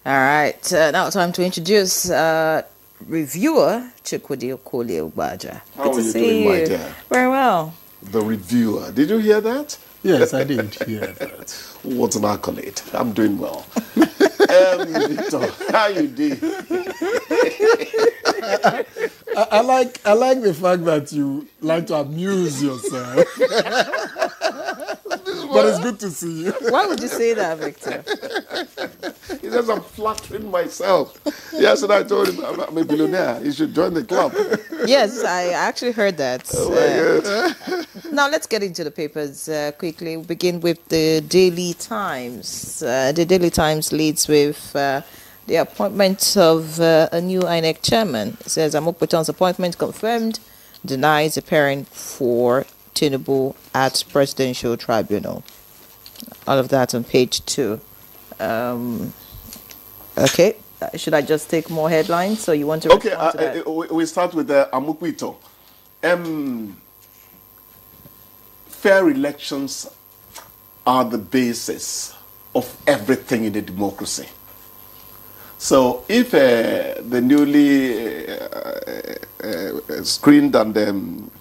All right, now time to introduce reviewer Chukwudi Abuja. How are you doing, my dear? Very well. The reviewer. Did you hear that? Yes, I did hear that. What an accolade. I'm doing well. Victor, how you doing? I like the fact that you like to amuse yourself. But it's good to see you. Why would you say that, Victor? He says I'm flattering myself. Yes, and I told him I'm a billionaire. He should join the club. Yes, I actually heard that. Oh my God. Now let's get into the papers quickly. We'll begin with the Daily Times. The Daily Times leads with the appointment of a new INEC chairman. It says Amokpeton's appointment confirmed, denies appearing for Tinubu at Presidential Tribunal. All of that on page 2. Okay, should I just take more headlines? So you want to respond to that? We start with Amokpeton. Fair elections are the basis of everything in a democracy. So if the newly screened and,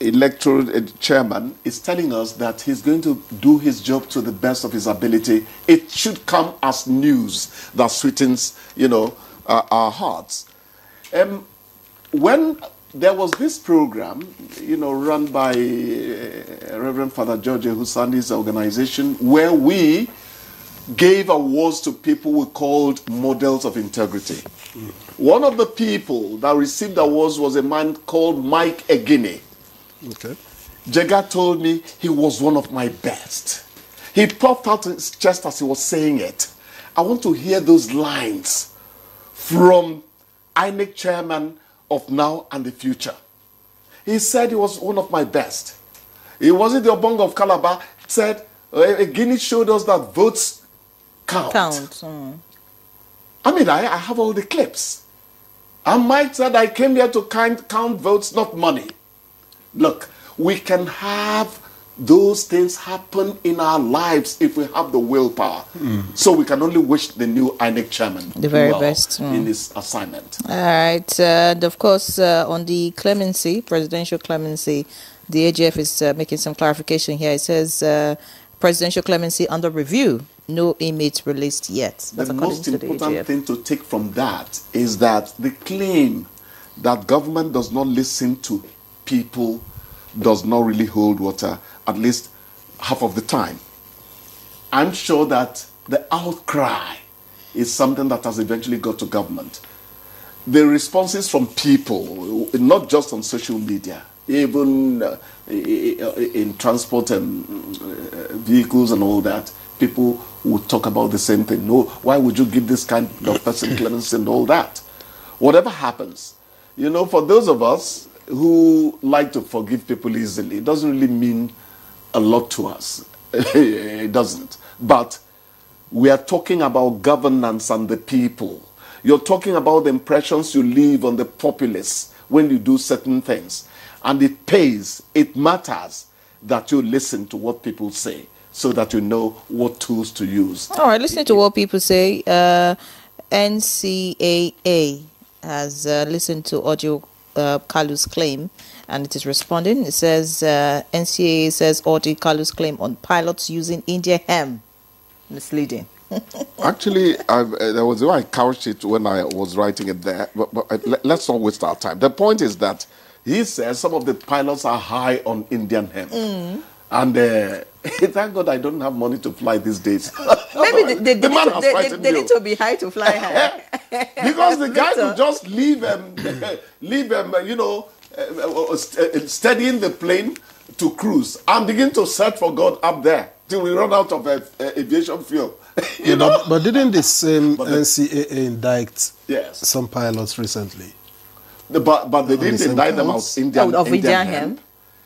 electoral chairman is telling us that he's going to do his job to the best of his ability, it should come as news that sweetens, our hearts. When there was this program, run by Reverend Father George Husani's organization, where we gave awards to people we called models of integrity. One of the people that received awards was a man called Mike Egini. Okay. Jega told me he was one of my best. He popped out his chest as he was saying it. I want to hear those lines from INEC chairman of now and the future. He said he was one of my best. He wasn't the Obong of Calabar, said Egini showed us that votes count. I mean, I have all the clips. And Mike said, I came here to count votes, not money. Look, we can have those things happen in our lives if we have the willpower. So we can only wish the new INEC chairman the very best in his assignment. All right. And of course, on the clemency, presidential clemency, the AGF is making some clarification here. It says presidential clemency under review. No inmates released yet. That's the most important thing to take from that is that the claim that government does not listen to people does not really hold water, at least half of the time. I'm sure that the outcry is something that has eventually got to government. The responses from people, not just on social media, even in transport and vehicles and all that, people would talk about the same thing. No, why would you give this kind of person clemency and all that? Whatever happens, for those of us who like to forgive people easily, it doesn't really mean a lot to us. It doesn't. But we are talking about governance and the people. You're talking about the impressions you leave on the populace when you do certain things. And it pays, it matters that you listen to what people say so that you know what tools to use. All right, listening to what people say, NCAA has listened to audio Kalu's claim, and it is responding. It says NCAA says audio Kalu's claim on pilots using India ham misleading. Actually, there was the way I couched it when I was writing it there, but let's not waste our time. The point is that he says some of the pilots are high on Indian hemp. And thank God I don't have money to fly these days. Maybe they need to be high to fly high. Because the guy could just leave steadying the plane to cruise and begin to search for God up there till we run out of aviation fuel. But didn't the same NCAA indict some pilots recently? But they didn't indict them of Indian hemp.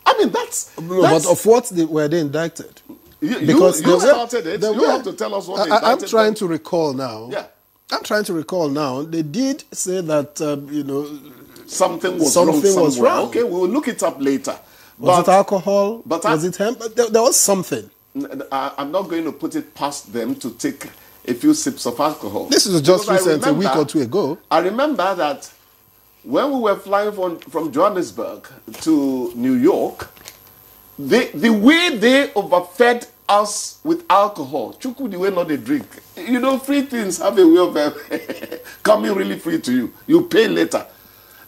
I mean, that's... But of what were they indicted? You started it. You have to tell us what they indicted. I'm trying to recall now. Yeah. I'm trying to recall now. They did say that, something was wrong. Okay, we'll look it up later. Was it alcohol? Was it hemp? There was something. I'm not going to put it past them to take a few sips of alcohol. This is just recent, a week or two ago. I remember that when we were flying from Johannesburg to New York, the way they overfed us with alcohol, chuku the way not they drink. You know, free things have a way of coming really free to you. You pay later.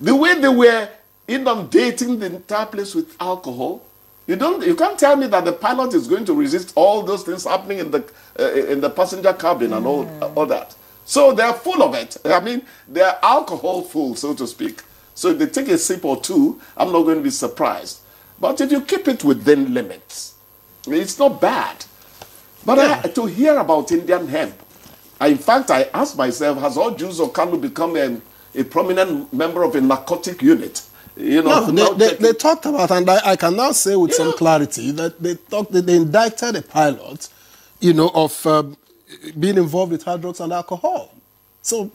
The way they were inundating the entire place with alcohol, you can't tell me that the pilot is going to resist all those things happening in the passenger cabin and all that. So they're full of it. I mean, they're alcohol full, so to speak. So if they take a sip or two, I'm not going to be surprised. But if you keep it within limits, it's not bad. But to hear about Indian hemp, in fact, I asked myself, has all Jews of Kanu become a prominent member of a narcotic unit? You know, no, they talked about, and I can now say with some clarity that they indicted a pilot, you know, of being involved with hard drugs and alcohol. So,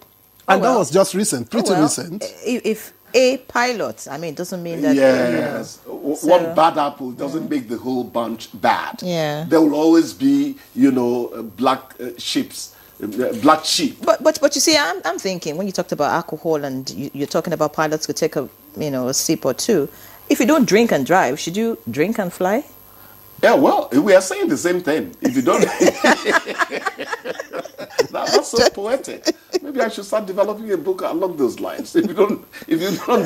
and that was just recent, pretty recent. If a pilot, I mean, it doesn't mean that. Yes, one bad apple doesn't make the whole bunch bad. Yeah, there will always be, you know, black sheep. But you see, I'm thinking when you talked about alcohol and you're talking about pilots could take a sip or two. If you don't drink and drive, should you drink and fly? Yeah, well, we are saying the same thing. If you don't, that's so poetic. Maybe I should start developing a book along those lines. If you don't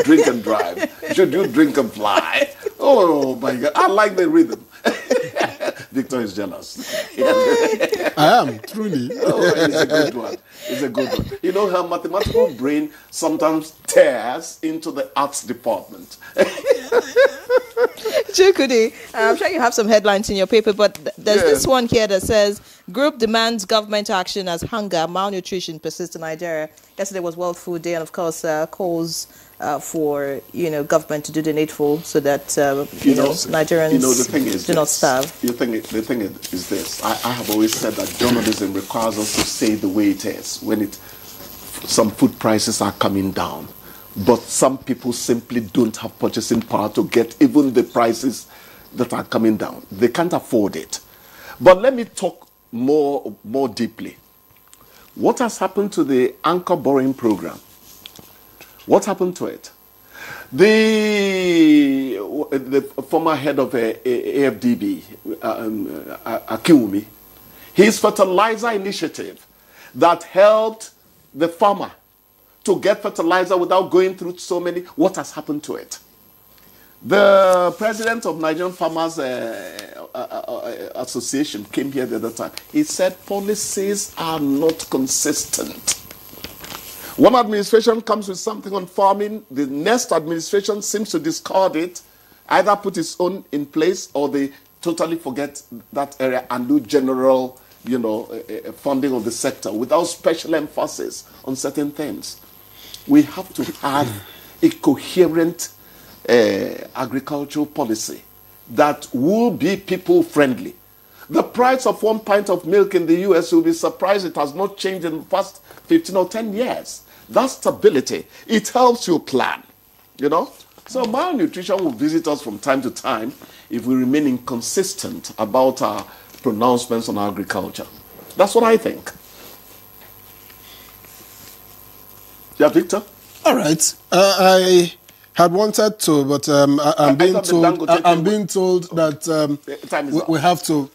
drink and drive, should you drink and fly? Oh my God, I like the rhythm. Victor is jealous. I am, truly. Oh, it's a good one. It's a good one. You know, her mathematical brain sometimes tears into the arts department. Chukudi, I'm sure you have some headlines in your paper, but there's this one here that says, group demands government action as hunger, malnutrition persists in Nigeria. Yesterday was World Food Day, and of course, calls for, government to do the needful so that, Nigerians do not starve. The thing is this. I have always said that journalism requires us to say the way it is when some food prices are coming down. But some people simply don't have purchasing power to get even the prices that are coming down. They can't afford it. But let me talk more deeply. What has happened to the anchor borrowing program? What happened to it? The former head of AFDB, Akiwumi, his fertilizer initiative that helped the farmer to get fertilizer without going through so many, what has happened to it? The president of Nigerian Farmers Association came here the other time. He said policies are not consistent. One administration comes with something on farming, the next administration seems to discard it, either put its own in place or they totally forget that area and do general, funding of the sector without special emphasis on certain things. We have to have a coherent agricultural policy that will be people-friendly. The price of 1 pint of milk in the U.S., you'll be surprised it has not changed in the past 15 or 10 years. That's stability. It helps you plan, So malnutrition will visit us from time to time if we remain inconsistent about our pronouncements on agriculture. That's what I think. Yeah, Victor? All right. I had wanted to, but I'm being told that we have to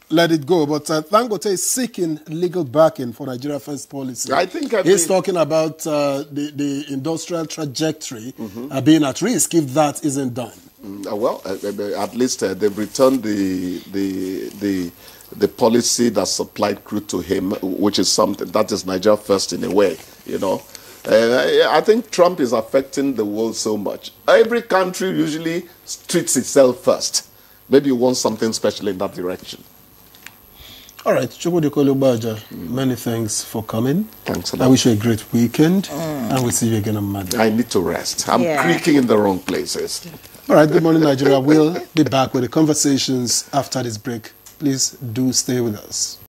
let it go. But Dangote is seeking legal backing for Nigeria First policy. I think he's talking about the industrial trajectory being at risk if that isn't done. Well, at least they've returned the policy that supplied crude to him, which is something that is Nigeria First in a way, I think Trump is affecting the world so much. Every country usually treats itself first. Maybe you want something special in that direction. All right, Chukwudi, many thanks for coming. Thanks a lot. I wish you a great weekend, and we'll see you again on Monday. I need to rest. I'm creaking in the wrong places. All right, Good Morning Nigeria. We'll be back with the conversations after this break. Please do stay with us.